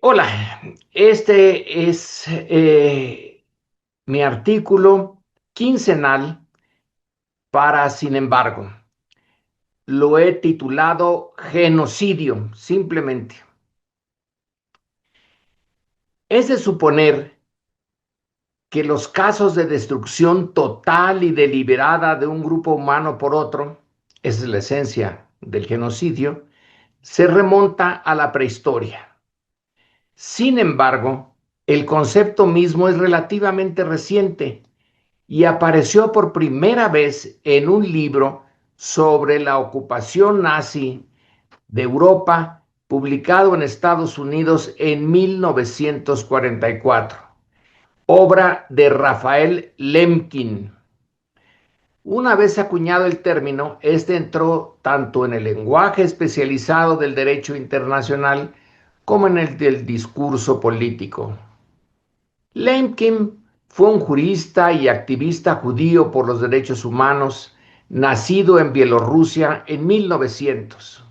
Hola, este es mi artículo quincenal para, sin embargo, lo he titulado Genocidio, simplemente. Es de suponer que los casos de destrucción total y deliberada de un grupo humano por otro, esa es la esencia del genocidio, se remonta a la prehistoria. Sin embargo, el concepto mismo es relativamente reciente y apareció por primera vez en un libro sobre la ocupación nazi de Europa, publicado en Estados Unidos en 1944, obra de Rafael Lemkin. Una vez acuñado el término, este entró tanto en el lenguaje especializado del derecho internacional como en el del discurso político. Lemkin fue un jurista y activista judío por los derechos humanos, nacido en Bielorrusia en 1900.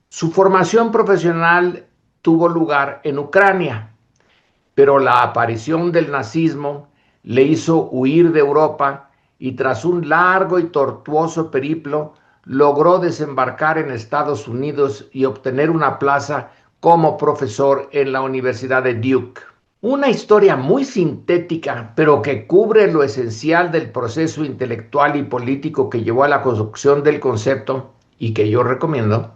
Su formación profesional tuvo lugar en Ucrania, pero la aparición del nazismo le hizo huir de Europa y tras un largo y tortuoso periplo logró desembarcar en Estados Unidos y obtener una plaza como profesor en la Universidad de Duke. Una historia muy sintética, pero que cubre lo esencial del proceso intelectual y político que llevó a la construcción del concepto y que yo recomiendo.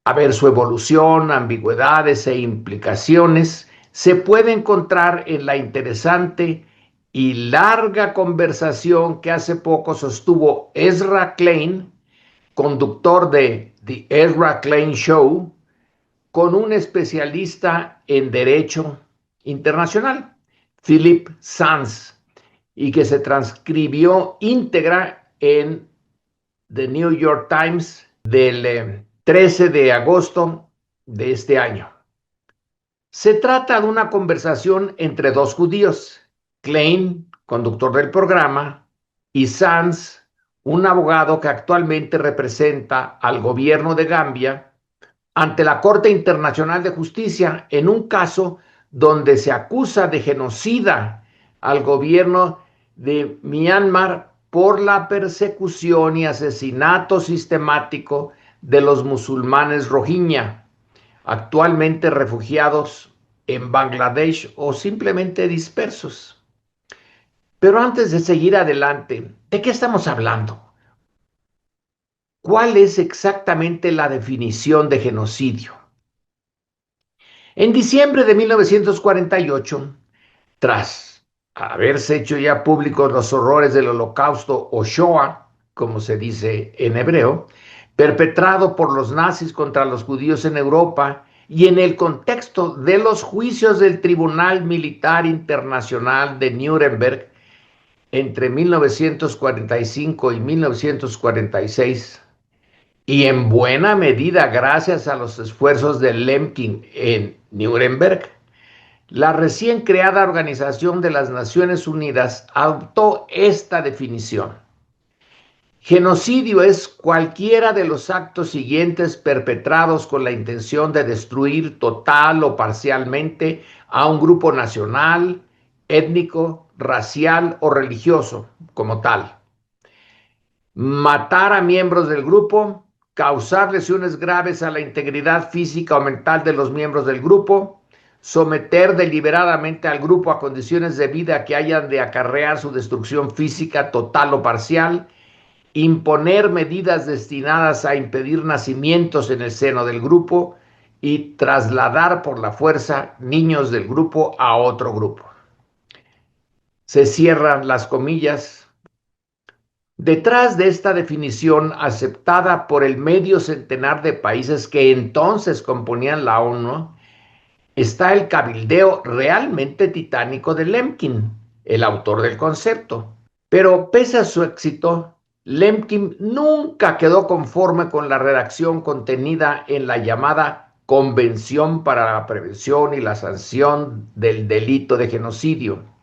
A ver su evolución, ambigüedades e implicaciones se puede encontrar en la interesante y larga conversación que hace poco sostuvo Ezra Klein, conductor de The Ezra Klein Show, con un especialista en Derecho Internacional, Philip Sands, y que se transcribió íntegra en The New York Times del 13 de agosto de este año. Se trata de una conversación entre dos judíos, Klein, conductor del programa, y Sands, un abogado que actualmente representa al gobierno de Gambia ante la Corte Internacional de Justicia en un caso donde se acusa de genocida al gobierno de Myanmar por la persecución y asesinato sistemático de los musulmanes Rohingya, actualmente refugiados en Bangladesh o simplemente dispersos. Pero antes de seguir adelante, ¿de qué estamos hablando? ¿Cuál es exactamente la definición de genocidio? En diciembre de 1948, tras haberse hecho ya públicos los horrores del Holocausto o Shoah, como se dice en hebreo, perpetrado por los nazis contra los judíos en Europa y en el contexto de los juicios del Tribunal Militar Internacional de Nuremberg entre 1945 y 1946, y en buena medida gracias a los esfuerzos de Lemkin en Nuremberg, la recién creada Organización de las Naciones Unidas adoptó esta definición. Genocidio es cualquiera de los actos siguientes perpetrados con la intención de destruir total o parcialmente a un grupo nacional, étnico, racial o religioso como tal. Matar a miembros del grupo, causar lesiones graves a la integridad física o mental de los miembros del grupo, someter deliberadamente al grupo a condiciones de vida que hayan de acarrear su destrucción física total o parcial, imponer medidas destinadas a impedir nacimientos en el seno del grupo y trasladar por la fuerza niños del grupo a otro grupo. Se cierran las comillas. Detrás de esta definición aceptada por el medio centenar de países que entonces componían la ONU, está el cabildeo realmente titánico de Lemkin, el autor del concepto. Pero pese a su éxito, Lemkin nunca quedó conforme con la redacción contenida en la llamada Convención para la Prevención y la Sanción del Delito de Genocidio.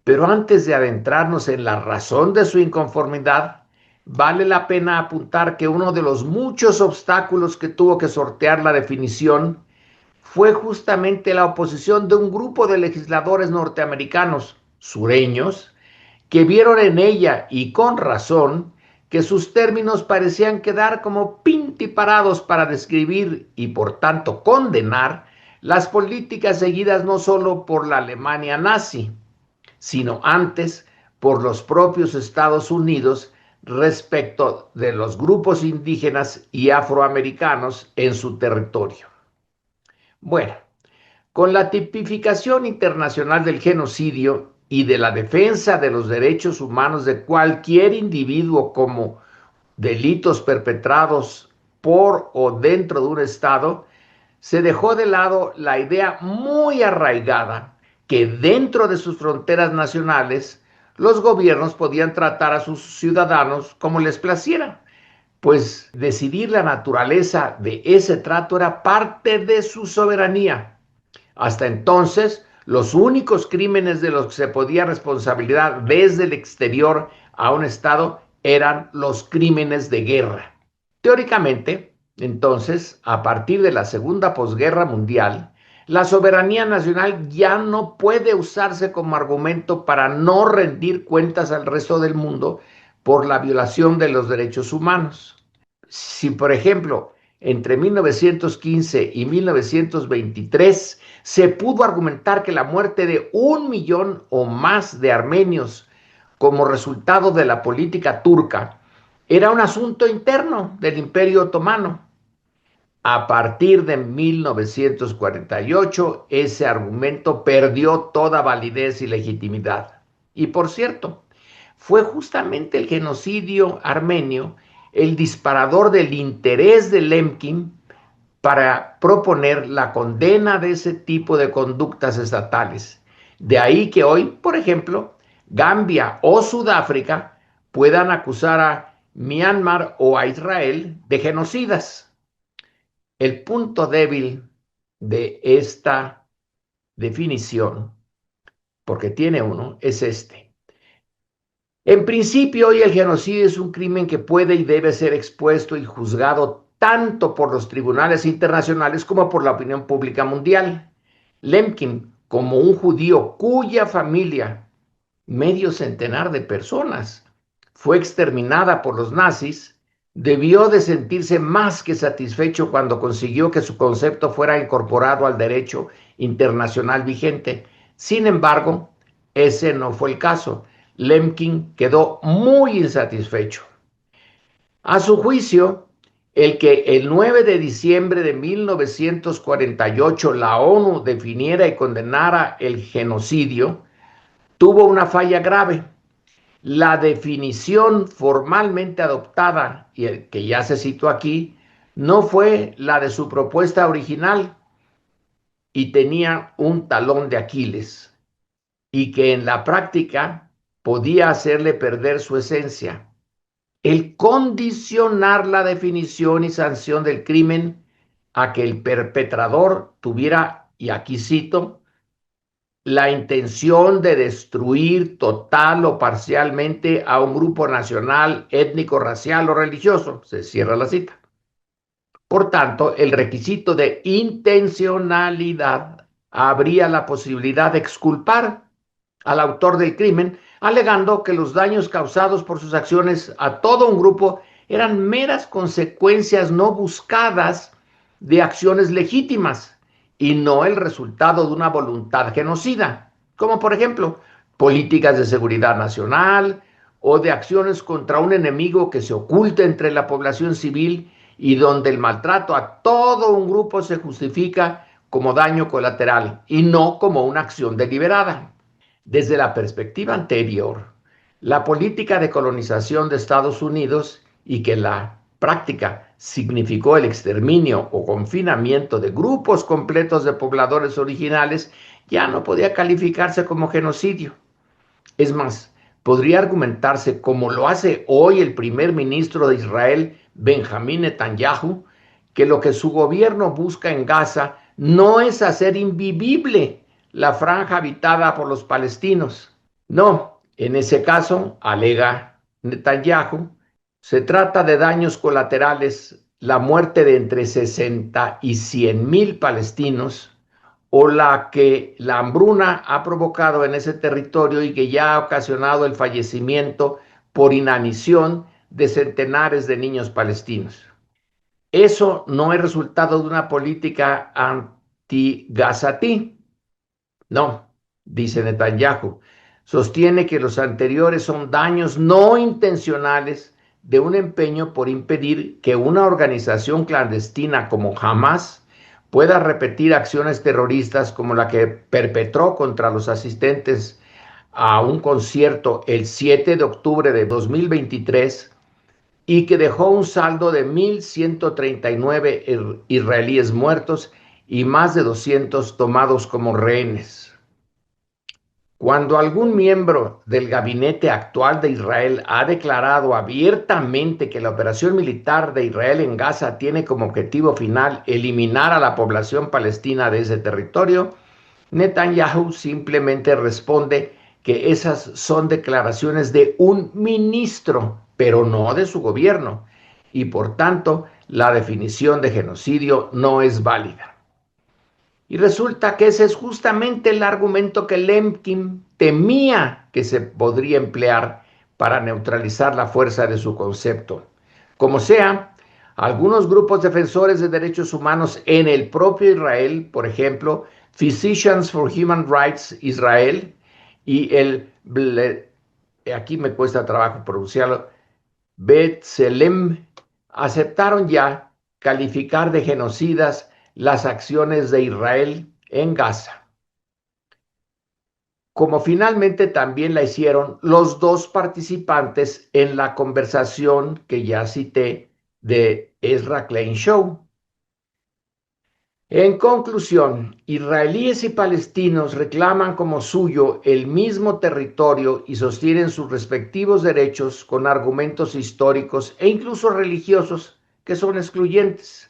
Pero antes de adentrarnos en la razón de su inconformidad, vale la pena apuntar que uno de los muchos obstáculos que tuvo que sortear la definición fue justamente la oposición de un grupo de legisladores norteamericanos sureños que vieron en ella, y con razón, que sus términos parecían quedar como pintiparados para describir y por tanto condenar las políticas seguidas no solo por la Alemania nazi, sino antes por los propios Estados Unidos respecto de los grupos indígenas y afroamericanos en su territorio. Bueno, con la tipificación internacional del genocidio y de la defensa de los derechos humanos de cualquier individuo como delitos perpetrados por o dentro de un Estado, se dejó de lado la idea muy arraigada que dentro de sus fronteras nacionales los gobiernos podían tratar a sus ciudadanos como les placiera, pues decidir la naturaleza de ese trato era parte de su soberanía. Hasta entonces, los únicos crímenes de los que se podía responsabilizar desde el exterior a un Estado eran los crímenes de guerra. Teóricamente, entonces, a partir de la Segunda Posguerra Mundial, la soberanía nacional ya no puede usarse como argumento para no rendir cuentas al resto del mundo por la violación de los derechos humanos. Si, por ejemplo, entre 1915 y 1923 se pudo argumentar que la muerte de 1 millón o más de armenios como resultado de la política turca era un asunto interno del Imperio Otomano. A partir de 1948, ese argumento perdió toda validez y legitimidad. Y por cierto, fue justamente el genocidio armenio el disparador del interés de Lemkin para proponer la condena de ese tipo de conductas estatales. De ahí que hoy, por ejemplo, Gambia o Sudáfrica puedan acusar a Myanmar o a Israel de genocidas. El punto débil de esta definición, porque tiene uno, es este. En principio, hoy el genocidio es un crimen que puede y debe ser expuesto y juzgado tanto por los tribunales internacionales como por la opinión pública mundial. Lemkin, como un judío cuya familia, medio centenar de personas, fue exterminada por los nazis, debió de sentirse más que satisfecho cuando consiguió que su concepto fuera incorporado al derecho internacional vigente. Sin embargo, ese no fue el caso. Lemkin quedó muy insatisfecho. A su juicio, el que el 9 de diciembre de 1948 la ONU definiera y condenara el genocidio tuvo una falla grave. La definición formalmente adoptada, y el que ya se citó aquí, no fue la de su propuesta original y tenía un talón de Aquiles, y que en la práctica podía hacerle perder su esencia. El condicionar la definición y sanción del crimen a que el perpetrador tuviera, y aquí cito, la intención de destruir total o parcialmente a un grupo nacional, étnico, racial o religioso. Se cierra la cita. Por tanto, el requisito de intencionalidad habría la posibilidad de exculpar al autor del crimen, alegando que los daños causados por sus acciones a todo un grupo eran meras consecuencias no buscadas de acciones legítimas y no el resultado de una voluntad genocida, como por ejemplo políticas de seguridad nacional o de acciones contra un enemigo que se oculta entre la población civil y donde el maltrato a todo un grupo se justifica como daño colateral y no como una acción deliberada. Desde la perspectiva anterior, la política de colonización de Estados Unidos y que la práctica significó el exterminio o confinamiento de grupos completos de pobladores originales ya no podía calificarse como genocidio. Es más, podría argumentarse, como lo hace hoy el primer ministro de Israel, Benjamín Netanyahu, que lo que su gobierno busca en Gaza no es hacer invivible la franja habitada por los palestinos. No, en ese caso, alega Netanyahu, se trata de daños colaterales la muerte de entre 60 y 100,000 palestinos, o la que la hambruna ha provocado en ese territorio y que ya ha ocasionado el fallecimiento por inanición de centenares de niños palestinos. Eso no es resultado de una política anti-gazatí. No, dice Netanyahu. Sostiene que los anteriores son daños no intencionales de un empeño por impedir que una organización clandestina como Hamas pueda repetir acciones terroristas como la que perpetró contra los asistentes a un concierto el 7 de octubre de 2023 y que dejó un saldo de 1,139 israelíes muertos y más de 200 tomados como rehenes. Cuando algún miembro del gabinete actual de Israel ha declarado abiertamente que la operación militar de Israel en Gaza tiene como objetivo final eliminar a la población palestina de ese territorio, Netanyahu simplemente responde que esas son declaraciones de un ministro, pero no de su gobierno, y por tanto la definición de genocidio no es válida. Y resulta que ese es justamente el argumento que Lemkin temía que se podría emplear para neutralizar la fuerza de su concepto. Como sea, algunos grupos defensores de derechos humanos en el propio Israel, por ejemplo, Physicians for Human Rights Israel y aquí me cuesta trabajo pronunciarlo, B'Tselem, aceptaron ya calificar de genocidas las acciones de Israel en Gaza, como finalmente también la hicieron los dos participantes en la conversación que ya cité de Ezra Klein Show. En conclusión, israelíes y palestinos reclaman como suyo el mismo territorio y sostienen sus respectivos derechos con argumentos históricos e incluso religiosos que son excluyentes.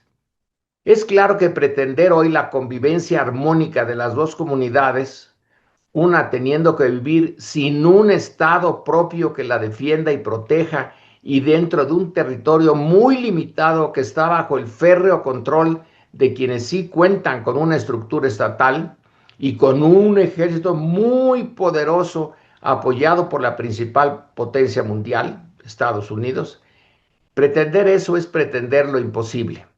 Es claro que pretender hoy la convivencia armónica de las dos comunidades, una teniendo que vivir sin un Estado propio que la defienda y proteja y dentro de un territorio muy limitado que está bajo el férreo control de quienes sí cuentan con una estructura estatal y con un ejército muy poderoso apoyado por la principal potencia mundial, Estados Unidos. Pretender eso es pretender lo imposible.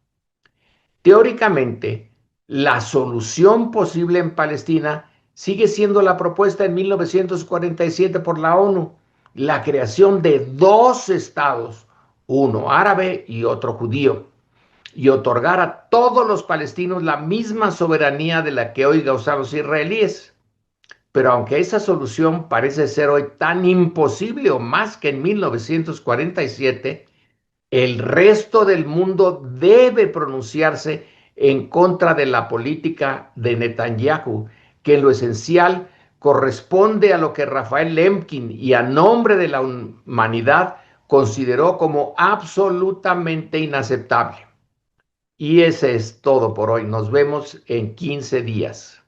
Teóricamente, la solución posible en Palestina sigue siendo la propuesta en 1947 por la ONU, la creación de dos estados, uno árabe y otro judío, y otorgar a todos los palestinos la misma soberanía de la que hoy gozan los israelíes. Pero aunque esa solución parece ser hoy tan imposible o más que en 1947, el resto del mundo debe pronunciarse en contra de la política de Netanyahu, que en lo esencial corresponde a lo que Rafael Lemkin y a nombre de la humanidad consideró como absolutamente inaceptable. Y ese es todo por hoy. Nos vemos en 15 días.